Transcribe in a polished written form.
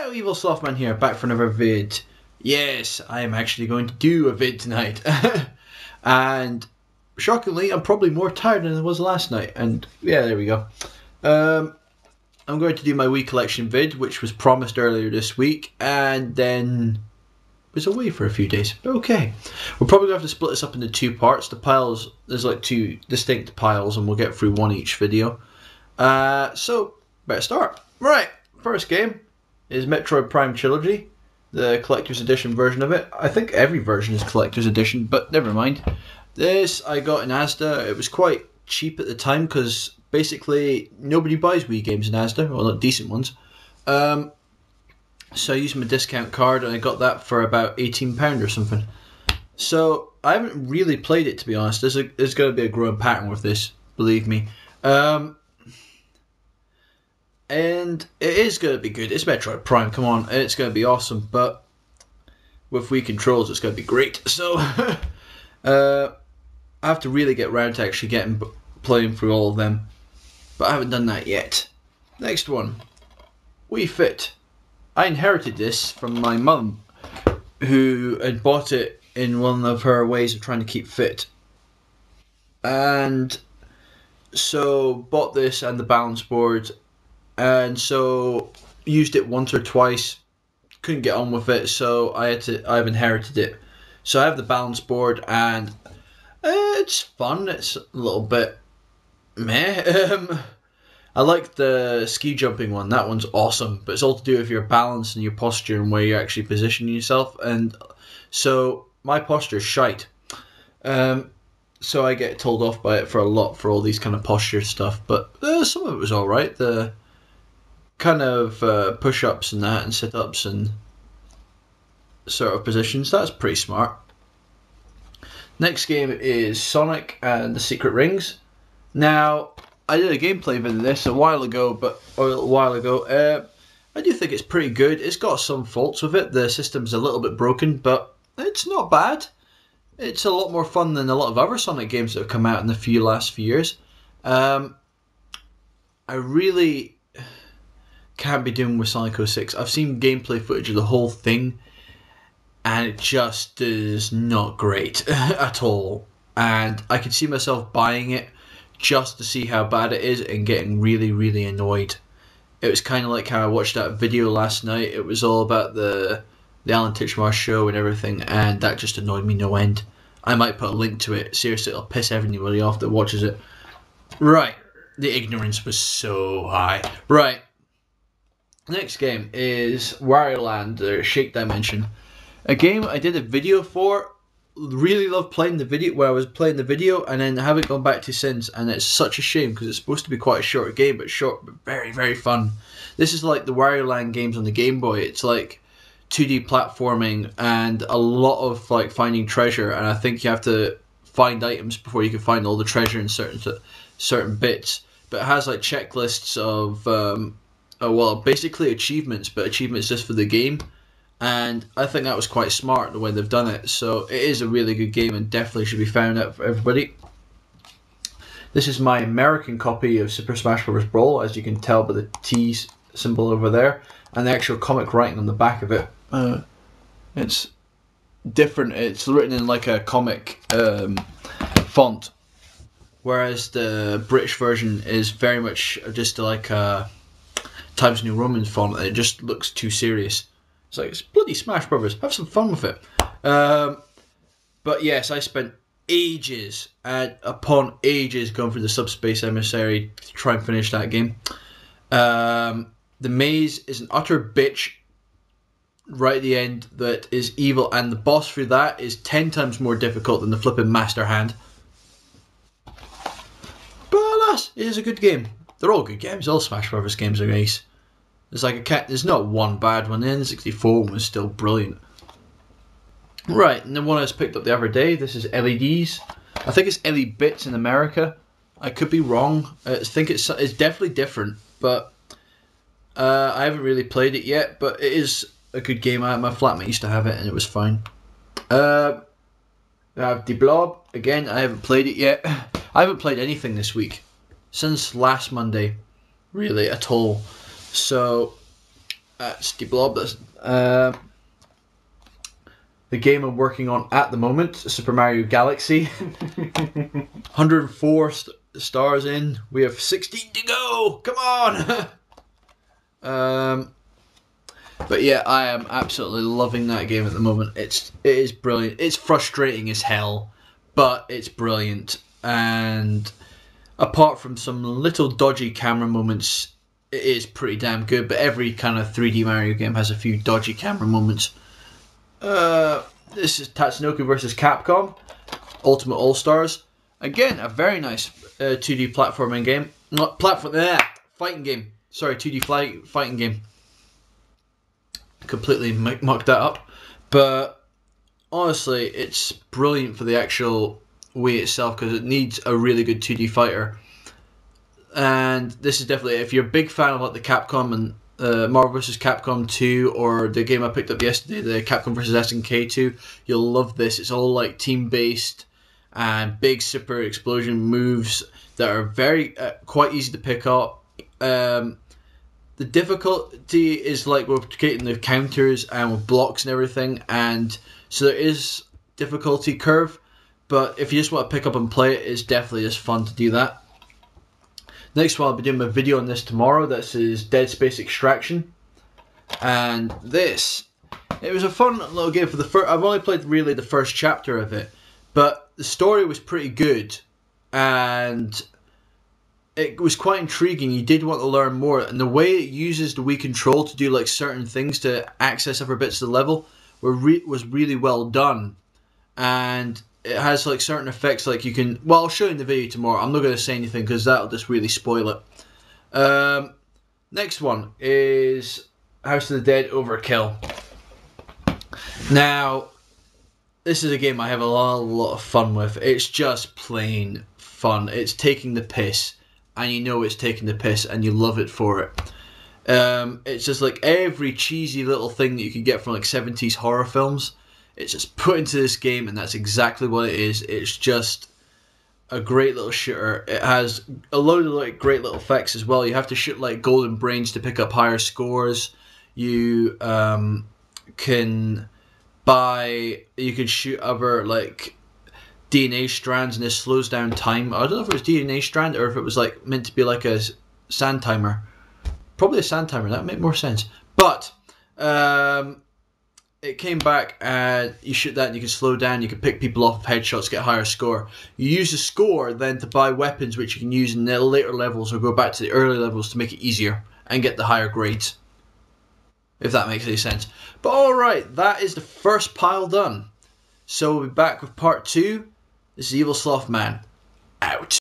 Hello, Evil Slothman here, back for another vid. Yes, I am actually going to do a vid tonight. And shockingly, I'm probably more tired than I was last night. And yeah, there we go. I'm going to do my Wii Collection vid, which was promised earlier this week, and then was away for a few days. Okay. We're probably going to have to split this up into two parts. The piles, there's like two distinct piles, and we'll get through one each video. So, better start. Right, first game is Metroid Prime Trilogy, the collector's edition version of it. I think every version is collector's edition, but never mind. This I got in Asda. It was quite cheap at the time because basically nobody buys Wii games in Asda, well, not decent ones. So I used my discount card and I got that for about £18 or something. So I haven't really played it, to be honest. There's going to be a growing pattern with this, believe me. And it is going to be good. It's Metroid Prime, come on. It's going to be awesome, but with Wii controls it's going to be great. So I have to really get round to actually playing through all of them, but I haven't done that yet. Next one, Wii Fit. I inherited this from my mum, who had bought it in one of her ways of trying to keep fit. And so bought this and the balance board, and so used it once or twice, couldn't get on with it, so I've inherited it. So I have the balance board and it's fun. It's a little bit meh. I like the ski jumping one. That one's awesome, but it's all to do with your balance and your posture and where you're actually positioning yourself. And so my posture is shite. So I get told off by it for a lot for all these kind of posture stuff. But some of it was all right. The kind of push-ups and that, and sit-ups and sort of positions. That's pretty smart. Next game is Sonic and the Secret Rings. Now, I did a gameplay video of this a while ago. I do think it's pretty good. It's got some faults with it. The system's a little bit broken, but it's not bad. It's a lot more fun than a lot of other Sonic games that have come out in the last few years. I really can't be doing with Sonic 06. I've seen gameplay footage of the whole thing, and it just is not great at all. And I could see myself buying it just to see how bad it is and getting really, really annoyed. It was kind of like how I watched that video last night. It was all about the Alan Titchmarsh show and everything, and that just annoyed me no end. I might put a link to it. Seriously, it'll piss everybody off that watches it. Right, the ignorance was so high. Right, next game is Wario Land, or Shake Dimension. A game I did a video for. Really loved playing the video where I was playing the video, and then haven't gone back to since, and it's such a shame because it's supposed to be quite a short game, but short but very, very fun. This is like the Wario Land games on the Game Boy. It's like 2D platforming and a lot of like finding treasure, and I think you have to find items before you can find all the treasure in certain bits. But it has like checklists of basically achievements, but achievements just for the game. And I think that was quite smart the way they've done it. So it is a really good game and definitely should be found out for everybody. This is my American copy of Super Smash Bros. Brawl, as you can tell by the T symbol over there, and the actual comic writing on the back of it. It's different. It's written in like a comic font, whereas the British version is very much just like a Times New Roman font. It just looks too serious. It's like, it's bloody Smash Brothers. Have some fun with it. But yes, I spent ages upon ages going through the Subspace Emissary to try and finish that game. The maze is an utter bitch right at the end that is evil, and the boss through that is 10 times more difficult than the flipping Master Hand. But alas, it is a good game. They're all good games. All Smash Brothers games are ace. There's not one bad one. The N64 one was still brilliant. Right, and the one I just picked up the other day, this is LEDs. I think it's LED Bits in America. I could be wrong. I think it's definitely different, but I haven't really played it yet, but it is a good game. My flatmate used to have it and it was fine. I have The Blob. Again, I haven't played it yet. I haven't played anything this week. Since last Monday. Really, at all. So That's the blob. That's the game I'm working on at the moment, Super Mario Galaxy. 104 stars in. We have 16 to go. Come on. But yeah, I am absolutely loving that game at the moment. It is brilliant. It's frustrating as hell, but it's brilliant. And apart from some little dodgy camera moments, it is pretty damn good. But every kind of 3D Mario game has a few dodgy camera moments. This is Tatsunoko vs. Capcom Ultimate All Stars. Again, a very nice 2D platforming game. Not fighting game. Sorry, 2D fighting game. Completely mucked that up. But honestly, it's brilliant for the actual Wii itself because it needs a really good 2D fighter. And this is definitely, if you're a big fan of like the Capcom and Marvel vs. Capcom 2 or the game I picked up yesterday, the Capcom vs. SNK 2, you'll love this. It's all like team based and big super explosion moves that are very quite easy to pick up. The difficulty is like with creating the counters and with blocks and everything, and so there is difficulty curve, but if you just want to pick up and play it, it's definitely just fun to do that. Next one, I'll be doing a video on this tomorrow. This is Dead Space Extraction. And this, it was a fun little game for the first. I've only played really the first chapter of it, but the story was pretty good, and it was quite intriguing. You did want to learn more, and the way it uses the Wii control to do like certain things to access other bits of the level was really well done, and it has like certain effects like you can. Well, I'll show you in the video tomorrow. I'm not going to say anything because that'll just really spoil it. Next one is House of the Dead Overkill. Now, this is a game I have a lot of fun with. It's just plain fun. It's taking the piss, and you know it's taking the piss, and you love it for it. It's just like every cheesy little thing that you can get from like 70s horror films. It's just put into this game, and that's exactly what it is. It's just a great little shooter. It has a load of like great little effects as well. You have to shoot like golden brains to pick up higher scores. You can shoot other like DNA strands, and this slows down time. I don't know if it was DNA strand or if it was like meant to be like a sand timer. Probably a sand timer. That would make more sense. But it came back and you shoot that and you can slow down, you can pick people off of headshots, get a higher score. You use the score then to buy weapons which you can use in the later levels or go back to the early levels to make it easier and get the higher grades. If that makes any sense. But alright, that is the first pile done. So we'll be back with part 2. This is Evil Slothman. Out.